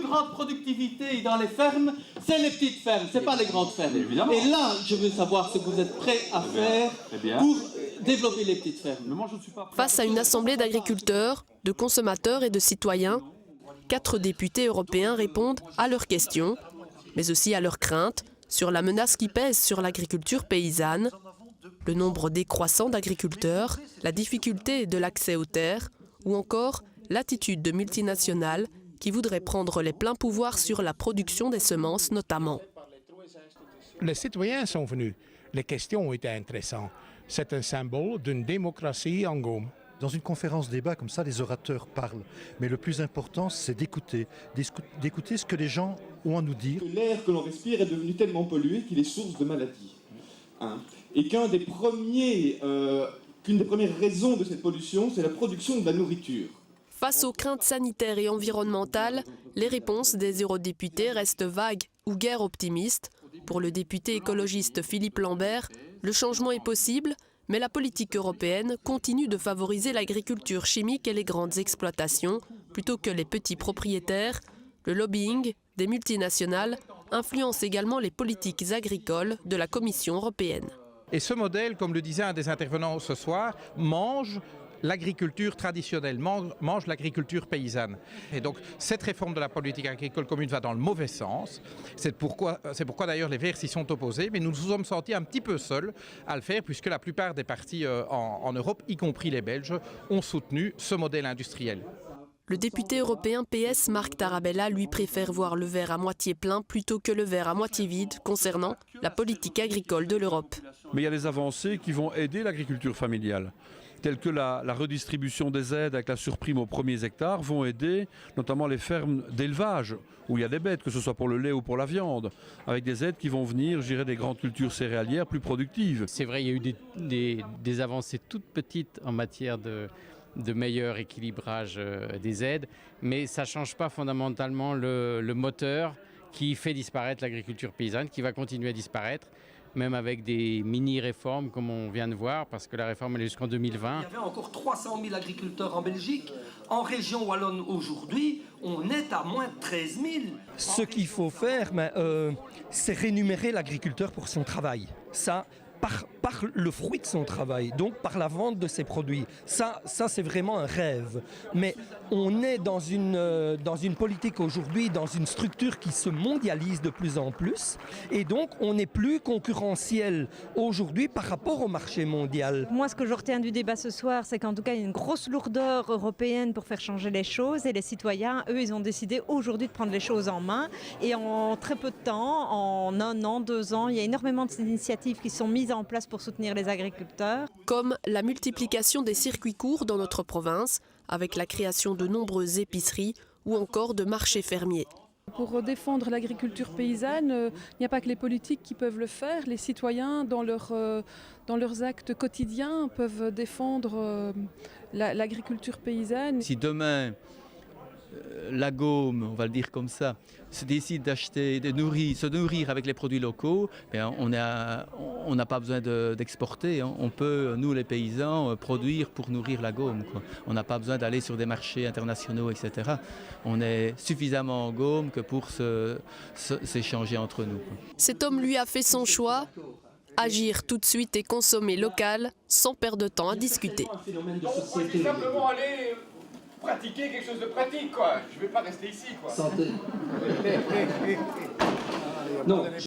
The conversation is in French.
grande productivité dans les fermes, c'est les petites fermes, c'est pas les grandes fermes. Évidemment. Et là, je veux savoir ce que vous êtes prêts à faire pour développer les petites fermes. Mais moi, je ne suis pas prêt. Face à une assemblée d'agriculteurs, de consommateurs et de citoyens, 4 députés européens répondent à leurs questions, mais aussi à leurs craintes sur la menace qui pèse sur l'agriculture paysanne, le nombre décroissant d'agriculteurs, la difficulté de l'accès aux terres ou encore l'attitude de multinationales qui voudraient prendre les pleins pouvoirs sur la production des semences notamment. Les citoyens sont venus. Les questions ont été intéressantes. C'est un symbole d'une démocratie en Gaume. Dans une conférence débat comme ça, les orateurs parlent. Mais le plus important, c'est d'écouter ce que les gens ont à nous dire. L'air que l'on respire est devenu tellement pollué qu'il est source de maladies. Et qu'une des premières raisons de cette pollution, c'est la production de la nourriture. Face aux craintes sanitaires et environnementales, les réponses des eurodéputés restent vagues ou guère optimistes. Pour le député écologiste Philippe Lambert, le changement est possible, mais la politique européenne continue de favoriser l'agriculture chimique et les grandes exploitations, plutôt que les petits propriétaires. Le lobbying des multinationales influence également les politiques agricoles de la Commission européenne. Et ce modèle, comme le disait un des intervenants ce soir, mange l'agriculture traditionnelle, mange l'agriculture paysanne. Et donc cette réforme de la politique agricole commune va dans le mauvais sens. C'est pourquoi d'ailleurs les Verts s'y sont opposés, mais nous nous sommes sentis un petit peu seuls à le faire puisque la plupart des partis en Europe, y compris les Belges, ont soutenu ce modèle industriel. Le député européen PS Marc Tarabella, lui, préfère voir le verre à moitié plein plutôt que le verre à moitié vide concernant la politique agricole de l'Europe. Mais il y a des avancées qui vont aider l'agriculture familiale, telles que la redistribution des aides avec la surprime aux premiers hectares, vont aider notamment les fermes d'élevage, où il y a des bêtes, que ce soit pour le lait ou pour la viande, avec des aides qui vont venir, je dirais, des grandes cultures céréalières plus productives. C'est vrai, il y a eu des avancées toutes petites en matière de meilleur équilibrage des aides, mais ça ne change pas fondamentalement le moteur qui fait disparaître l'agriculture paysanne, qui va continuer à disparaître, même avec des mini-réformes comme on vient de voir, parce que la réforme elle est jusqu'en 2020. Il y avait encore 300 000 agriculteurs en Belgique. En région wallonne aujourd'hui, on est à moins de 13 000. Ce qu'il faut faire, c'est rémunérer l'agriculteur pour son travail. Ça, par le fruit de son travail, donc par la vente de ses produits. Ça c'est vraiment un rêve. Mais on est dans une politique aujourd'hui, dans une structure qui se mondialise de plus en plus. Et donc, on n'est plus concurrentiel aujourd'hui par rapport au marché mondial. Moi, ce que je retiens du débat ce soir, c'est qu'en tout cas, il y a une grosse lourdeur européenne pour faire changer les choses. Et les citoyens, eux, ils ont décidé aujourd'hui de prendre les choses en main. Et en très peu de temps, en 1 an, 2 ans, il y a énormément d'initiatives qui sont mises en place pour soutenir les agriculteurs. Comme la multiplication des circuits courts dans notre province, avec la création de nombreuses épiceries ou encore de marchés fermiers. Pour défendre l'agriculture paysanne, il n'y a pas que les politiques qui peuvent le faire. Les citoyens, dans leurs actes quotidiens, peuvent défendre l'agriculture paysanne. Si demain, la Gaume, on va le dire comme ça, se décide d'acheter, se nourrir avec les produits locaux, on n'a pas besoin d'exporter. On peut, nous les paysans, produire pour nourrir la Gaume, quoi. On n'a pas besoin d'aller sur des marchés internationaux, etc. On est suffisamment en Gaume que pour s'échanger entre nous, quoi. Cet homme, lui, a fait son choix. Agir tout de suite et consommer local sans perdre de temps à discuter. Moi, je vais simplement aller pratiquer quelque chose de pratique, quoi. Je vais pas rester ici, quoi. Santé. Non.